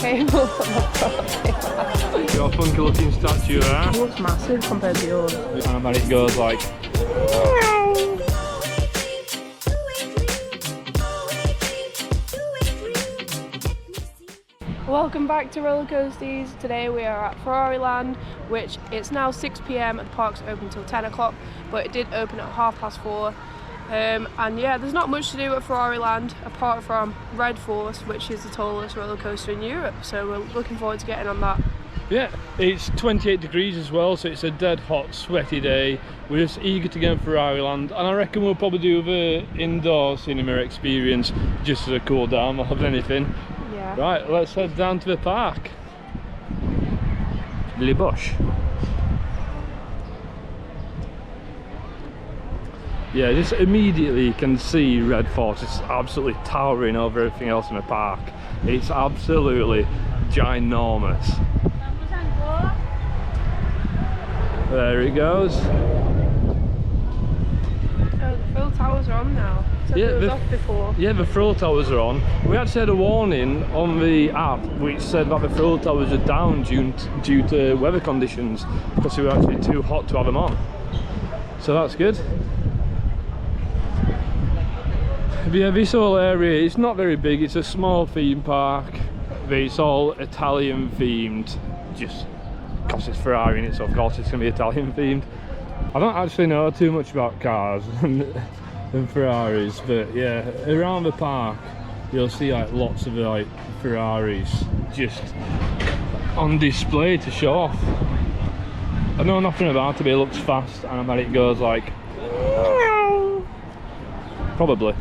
cable from the front. Got a funky looking statue there. It looks massive compared to yours. And then it goes like... Welcome back to Rollercoasters. Today we are at Ferrari Land, which it's now 6 PM and the park's open till 10 o'clock, but it did open at 4:30. And yeah, there's not much to do at Ferrari Land apart from Red Force, which is the tallest roller coaster in Europe, so we're looking forward to getting on that. Yeah, it's 28 degrees as well, so it's a dead hot, sweaty day. We're just eager to get on Ferrari Land, and I reckon we'll probably do the indoor cinema experience just as a cool down more than anything. Yeah. Right, let's head down to the park. Le Bosch. Yeah, just immediately you can see Red Force. It's absolutely towering over everything else in the park. It's absolutely ginormous. There it goes. Oh, the frill towers are on now. So Yeah, it was off before. Yeah, the frill towers are on. We actually had a warning on the app which said that the frill towers are down due to weather conditions because they were actually too hot to have them on. So that's good. But yeah, this whole area, it's not very big, it's a small theme park, but it's all Italian themed, just because it's Ferrari in it, so of course it's going to be Italian themed. I don't actually know too much about cars and Ferraris, but yeah, around the park you'll see like lots of like Ferraris just on display to show off. I know nothing about it, but it looks fast, and I bet it goes like probably.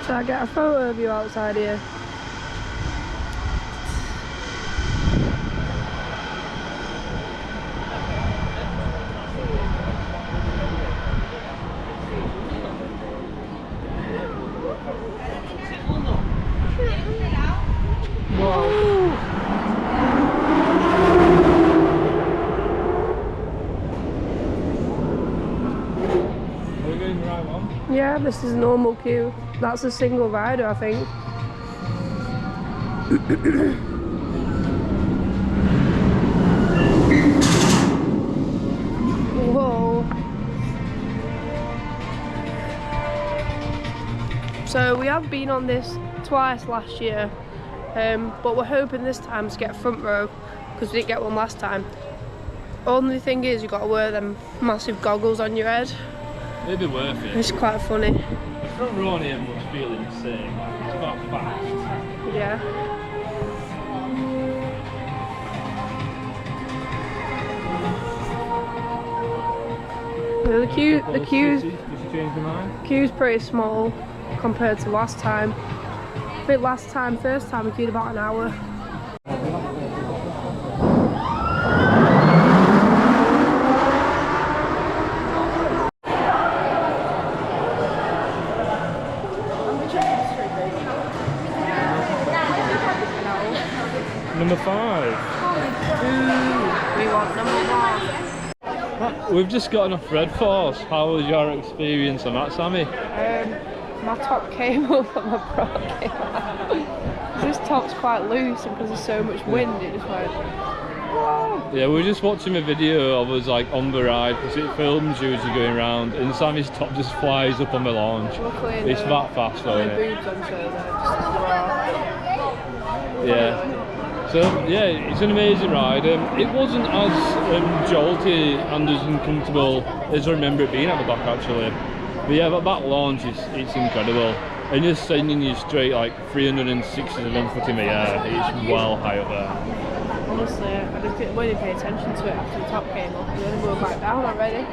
Shall I get a photo of you outside here? Yeah, this is a normal queue. That's a single rider, I think. Whoa. So we have been on this twice last year, but we're hoping this time to get front row because we didn't get one last time. Only thing is you've got to wear them massive goggles on your head. It'd be worth it. It's quite funny. The front row here must feel insane. It's about fast. Yeah. The queue's pretty small compared to last time. I think first time we queued about an hour. Number 5. Ooh, we want number 1. We've just gotten off Red Force. How was your experience on that, Sammy? My top came up and my bra came out. This top's quite loose, and because there's so much wind, it just went. Yeah, we were just watching a video of us like on the ride because it films you as you're going around, and Sammy's top just flies up on the launch. Luckily, it's that fast though, isn't it? Boobs on show there, Yeah. So yeah, it's an amazing ride. It wasn't as jolty and as uncomfortable as I remember it being at the back actually. But yeah, that launch it's incredible. And just sending you straight like 367 foot in the air. It's well high up there. Honestly, I just didn't really pay attention to it after the top came up, and then we were back down already.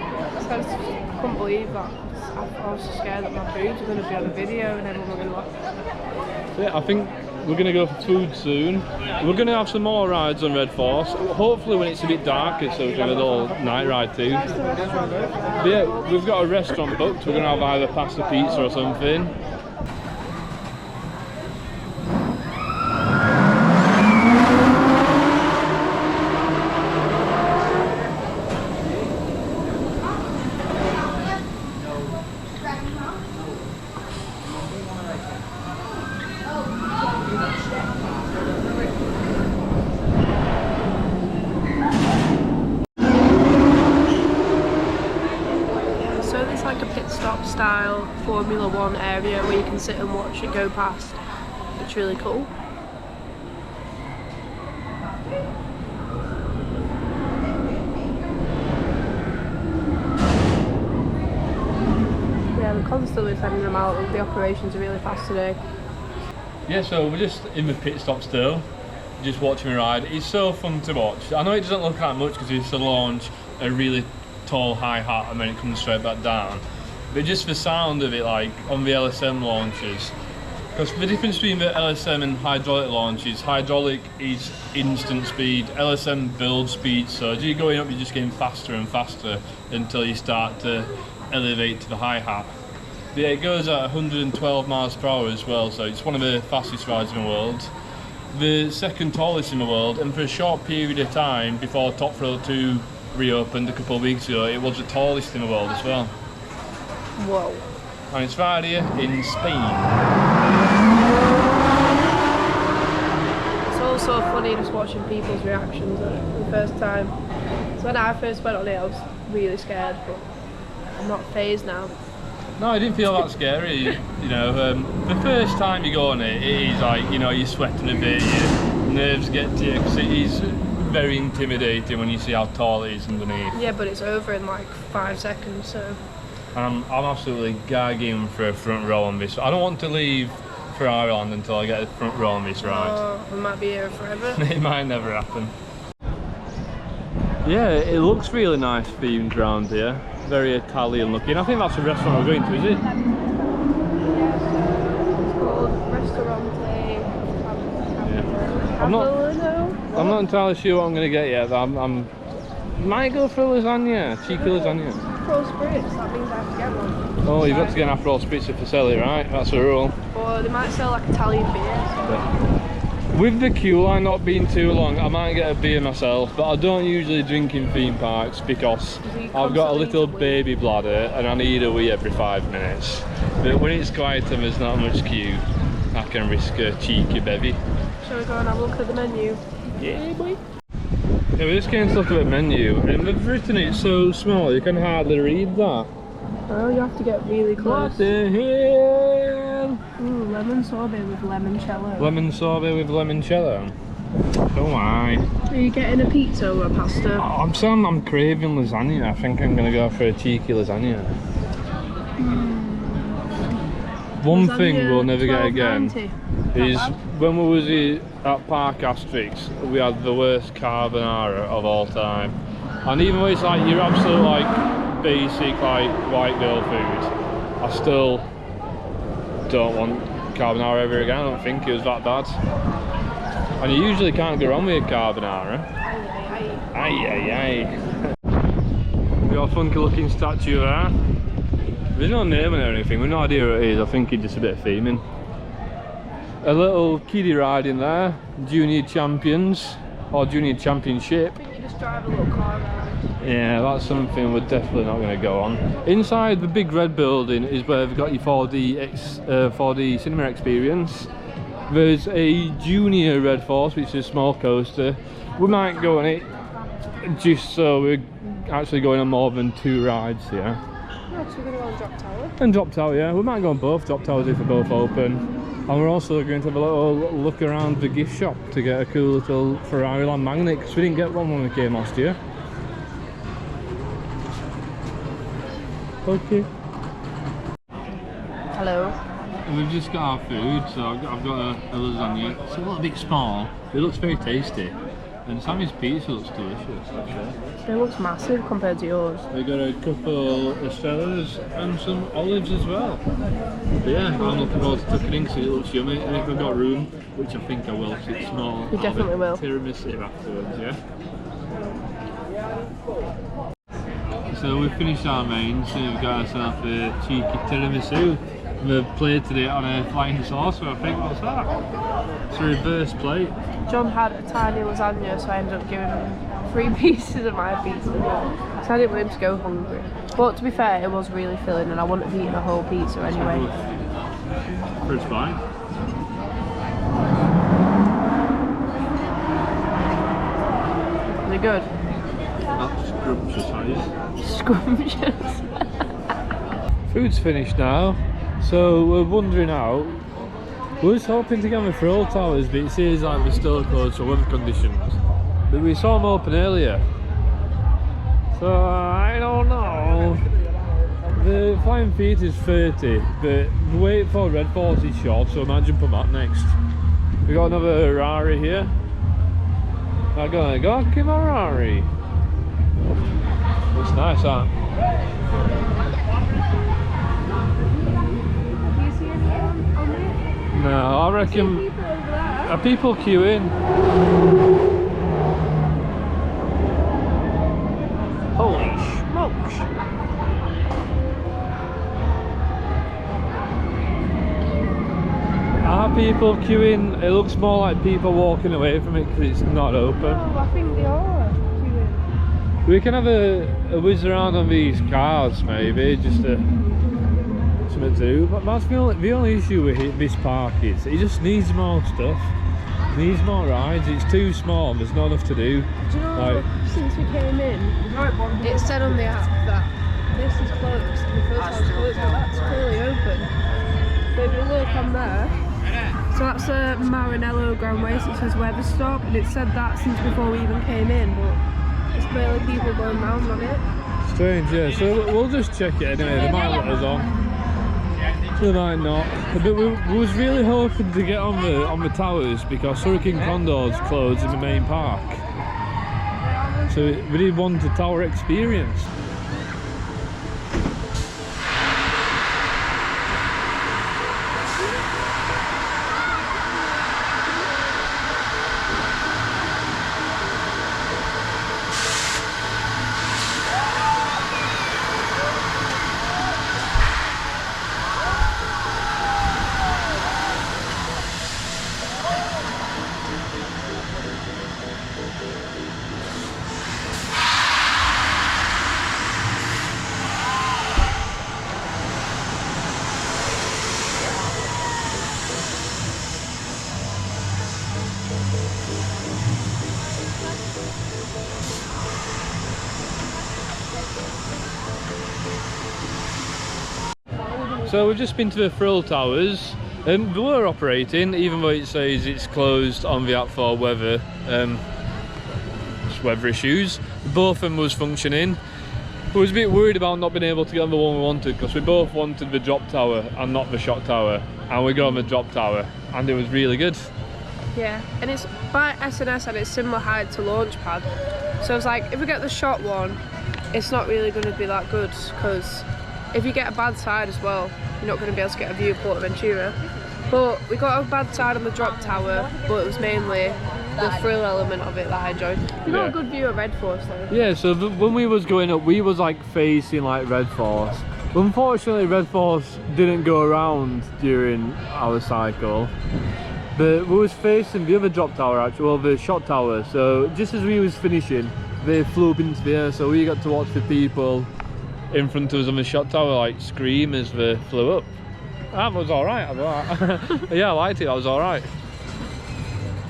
So I just couldn't believe that. I was scared that my boobs were going to be on the video and everyone were going to laugh. Yeah, I think we're going to go for food soon. We're going to have some more rides on Red Force, hopefully when it's a bit darker, so we can have a little night ride too. But yeah, we've got a restaurant booked. We're going to have either pasta pizza or something. style Formula 1 area where you can sit and watch it go past. It's really cool. Yeah, they're constantly sending them out. The operations are really fast today. Yeah, so we're just in the pit stop still, just watching the ride. It's so fun to watch. I know it doesn't look that much because it's to launch a really tall high hat and then it comes straight back down. But just the sound of it, like on the LSM launches, because the difference between the LSM and hydraulic launches, hydraulic is instant speed, LSM build speed, so as you're going up you're just getting faster and faster until you start to elevate to the high hat. But yeah, it goes at 112 miles per hour as well, so it's one of the fastest rides in the world. The second tallest in the world, and for a short period of time before Top Thrill 2 reopened a couple of weeks ago, it was the tallest in the world as well. Whoa. And it's right here in Spain. It's also funny just watching people's reactions the first time. So when I first went on it I was really scared, but I'm not phased now. No, I didn't feel that scary. You know, the first time you go on it, it is like, you know, you're sweating a bit, your nerves get to you, because it is very intimidating when you see how tall it is underneath. Yeah, but it's over in like 5 seconds, so. I'm absolutely gagging for a front row on this. I don't want to leave Ferrari Land until I get a front row on this ride. Oh, we might be here forever. It might never happen. Yeah, it looks really nice themed around here. Very Italian looking. I think that's the restaurant we're going to, is it? It's called Ristorante. Yeah. I'm not entirely sure what I'm going to get yet. I'm might go for lasagna, cheeky lasagna. Aperol spritz, that means I have to get one. Oh, you've got to get an Aperol spritz if they sell it, right? That's a rule. Or they might sell like Italian beers. Yeah. With the queue line not being too long, I might get a beer myself, but I don't usually drink in theme parks because I've got a little baby bladder and I need a wee every 5 minutes. But when it's quiet and there's not much queue, I can risk a cheeky bevy. Shall we go and have a look at the menu? Yeah, boy. Yeah, we're just getting to look at the menu, and they've written it so small you can hardly read that. Oh, you have to get really close. What the hell? Ooh, lemon sorbet with limoncello. Lemon sorbet with limoncello. Oh my. Are you getting a pizza or a pasta? I'm saying I'm craving lasagna. I think I'm going to go for a cheeky lasagna. One Lasagna, thing we'll never get again $12.90. is when we was at Park Asterix, we had the worst carbonara of all time. And even though it's like your absolute like basic like white girl food, I still don't want carbonara ever again. I don't think it was that bad. And you usually can't go wrong with a carbonara. Aye aye aye. We got a funky looking statue there. There's no name on it or anything, we've no idea what it is. I think it's just a bit of theming. A little kiddie ride in there, Junior Champions, or Junior Championship. I think you just drive a little car around. Yeah, that's something we're definitely not going to go on. Inside the big red building is where they've got your 4D cinema experience. There's a Junior Red Force, which is a small coaster. We might go on it, just so we're actually going on more than 2 rides here. Oh, so we're going to go on Drop Tower? And Drop Tower, yeah. We might go on both Drop Towers if they're both open. And we're also going to have a little look around the gift shop to get a cool little Ferrari Land magnet, because we didn't get one when we came last year. Okay. Hello. And we've just got our food, so I've got a lasagna. It's a little bit small, but it looks very tasty. And Sammy's pizza looks delicious, actually. It looks massive compared to yours. We got a couple of Estrellas and some olives as well. But yeah, I'm looking forward to tucking in because it looks yummy. And if I've got room, which I think I will because it's small, You definitely will. Tiramisu afterwards, yeah? So we've finished our mains, so we've got ourselves a cheeky tiramisu. We've plated it on a flying saucer, I think. What's that? It's a reverse plate. John had a tiny lasagna, so I ended up giving him 3 pieces of my pizza. So I didn't want him to go hungry. But to be fair, it was really filling and I wouldn't have eaten a whole pizza anyway. First bite. Is it good? That's scrumptious, that is. Scrumptious. Food's finished now, so we're wandering out. We was hoping to get on the Thrill Towers, but it seems like they're still closed for weather conditions. But we saw them open earlier, so I don't know. The flying feet is 30, but the wait for Red Force is short, so I might jump on that next. We got another Ferrari here. I'm gonna go Ferrari. Looks nice, huh? Do you see anyone on it? No, I reckon. People over there. Are people queuing? Holy smokes! Are people queuing? It looks more like people walking away from it because it's not open. No, I think they are queuing. We can have a whiz around on these cars maybe, just to something to do. But that's the only issue with this park is it just needs more stuff. It needs more rides. It's too small. There's not enough to do. Do you know, Like, since we came in, it said on the app that this is closed and the first one's closed, but that's clearly open. But if you look on there, so that's a Maranello Grand Waste, it says weather stop, and it said that since before we even came in, but there's clearly people going round on it. strange, yeah. So we'll just check it anyway. They might let us on. They might not. But we was really hoping to get on the towers because Hurricane Condor's closed in the main park. So we did want a tower experience. So we've just been to the Thrill Towers. They were operating, even though it says it's closed on the app for weather, weather issues. Both of them was functioning. I was a bit worried about not being able to get on the one we wanted because we both wanted the drop tower and not the shot tower, and we got on the drop tower, and it was really good. Yeah, and it's by SNS and it's similar height to Launchpad. So I was like, if we get the shot one, it's not really going to be that good because if you get a bad side as well, you're not going to be able to get a view of PortAventura. But we got a bad side on the drop tower, but it was mainly the thrill element of it that I enjoyed. We got a good view of Red Force though. Yeah, so when we was going up, we was like facing like Red Force. Unfortunately, Red Force didn't go around during our cycle. But we was facing the other drop tower actually, well the shot tower. So just as we was finishing, they flew up into the air, so we got to watch the people in front of us on the shot tower like scream as they flew up. That was alright. Yeah, I liked it, that was alright.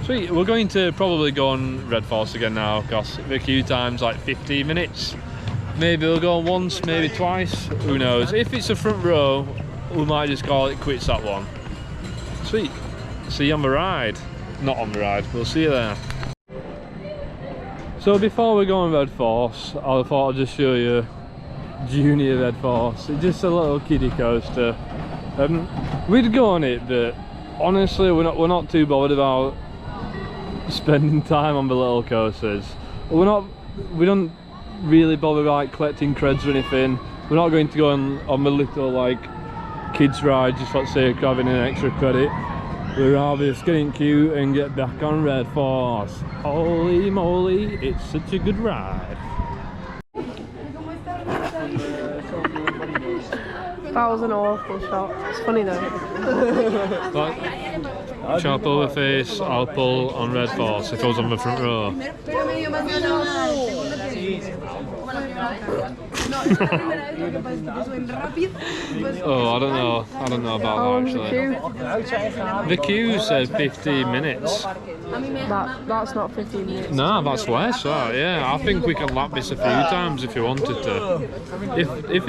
Sweet, we're going to probably go on Red Force again now because the queue time's like 15 minutes. Maybe we'll go once, maybe twice, who knows. If it's a front row, we might just call it quits that one. Sweet, see you on the ride. Not on the ride, we'll see you there. So before we go on Red Force, I thought I'd just show you Junior Red Force. It's just a little kiddie coaster. We'd go on it, but honestly we're not too bothered about spending time on the little coasters. We don't really bother about like collecting creds or anything. We're not going to go on the little like kids ride just for the sake of having an extra credit. We're rather just getting cute and get back on Red Force. Holy moly, it's such a good ride. That was an awful shot. It's funny though. Chop over face, I'll pull on red force if I was on the front row. Oh, I don't know about that actually. The queue said 15 minutes. That's not 15 minutes. No, that's less, that, yeah. I think we can lap this a few times if you wanted to. If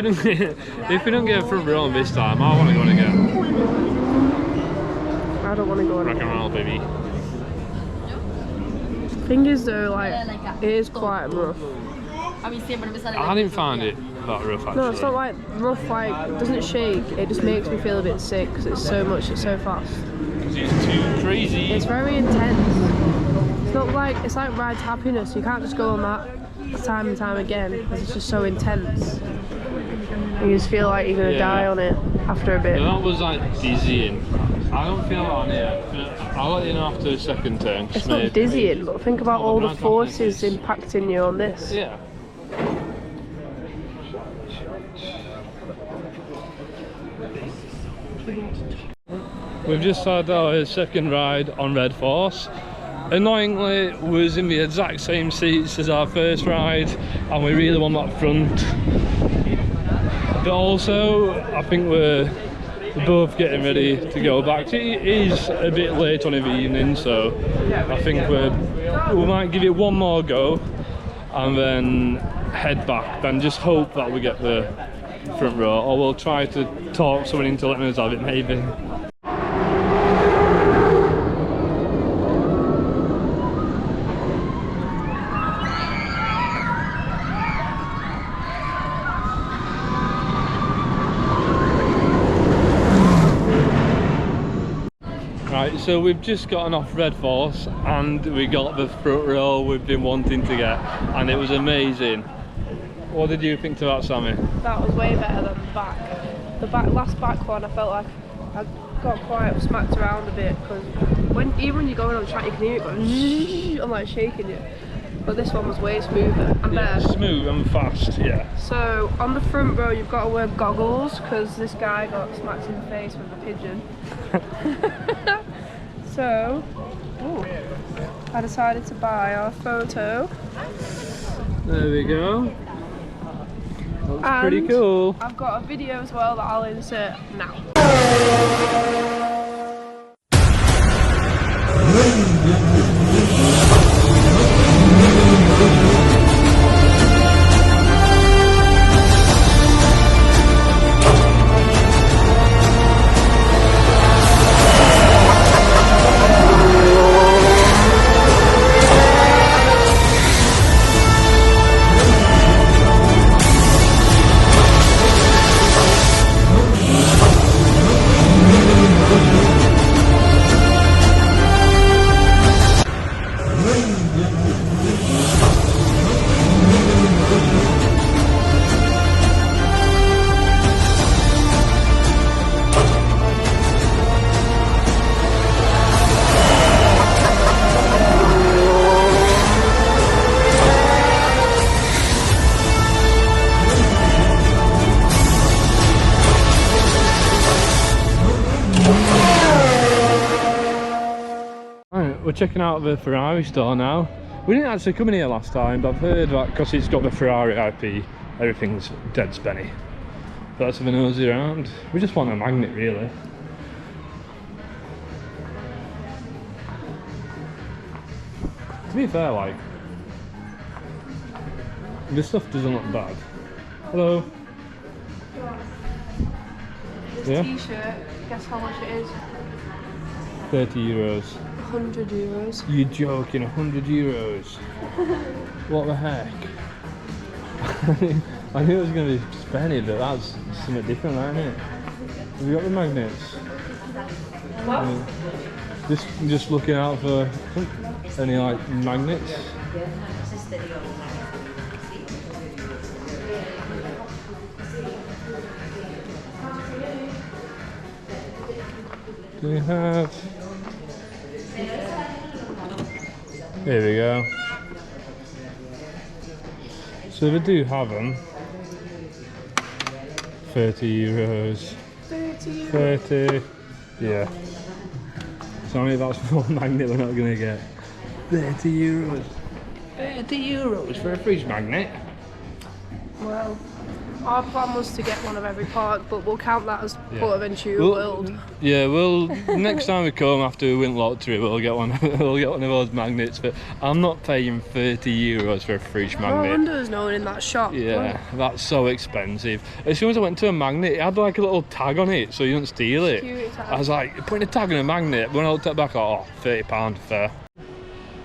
we don't get a front row this time, I want to go on again. I don't want to go on Rock and again. roll, baby. Thing is though, like, it is quite rough. I didn't find it that rough actually. No, it's not like rough, like, it doesn't shake, it just makes me feel a bit sick because it's so much, it's so fast. Because it's too crazy. It's very intense. It's not like, it's like Ride to Happiness, you can't just go on that time and time again because it's just so intense. You just feel like you're going to die on it after a bit. That was like dizzying. I don't feel that on here. I'll let you know after the second turn. It's not dizzying, but think about all the forces impacting you on this. Yeah. We've just had our second ride on Red Force. Annoyingly, we was in the exact same seats as our first ride, and we really want that front. But also, I think we're both getting ready to go back. It is a bit late on in the evening, so I think we might give it one more go and then head back. Then just hope that we get the front row, or we'll try to talk someone into letting us have it, maybe. Right, so we've just gotten off Red Force and we got the front row we've been wanting to get, and it was amazing. What did you think to that, Sammy? That was way better than the back. The last back one, I felt like I got quite smacked around a bit because even when you're going on track, you can hear it going and like shaking you. But this one was way smoother and better. Smooth and fast, yeah. So on the front row, you've got to wear goggles because this guy got smacked in the face with a pigeon. So, I decided to buy our photo. There we go. That's pretty cool. I've got a video as well that I'll insert now. We're checking out the Ferrari store now. We didn't actually come in here last time, but I've heard that because it's got the Ferrari IP, everything's dead spenny. But let's have a nosy around. We just want a magnet, really. To be fair, like, this stuff doesn't look bad. Hello. This t-shirt, guess how much it is? 30 euros. 100 euros. You're joking, 100 euros? What the heck? I knew it was going to be spenny, but that's something different, isn't it? Have you got the magnets? What? Just looking out for any like magnets. Do we have? Here we go. So we do have them. 30 euros. 30 euros. 30. Yeah. Sorry, that's one magnet we're not going to get. 30 euros. 30 euros for a fridge magnet? Well, our plan was to get one of every park, but we'll count that as PortAventura World. Yeah, well, next time we come after we win lottery, we'll get one. We'll get one of those magnets. But I'm not paying 30 euros for a fridge magnet. No wonder there's no one in that shop. Yeah, that's so expensive. As soon as I went to a magnet, it had like a little tag on it, so you don't steal it. I was like, putting a tag on a magnet. When I looked at it back, oh, £30 fair.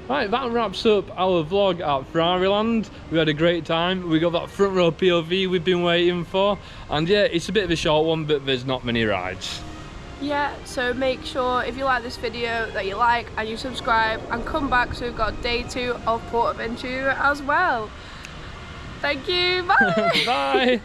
Right, that wraps up our vlog at Ferrari Land. We had a great time. We got that front row POV we've been waiting for. And yeah, it's a bit of a short one, but there's not many rides. Yeah, so make sure if you like this video that you like and you subscribe and come back, so we've got day 2 of PortAventura as well. Thank you, bye! Bye!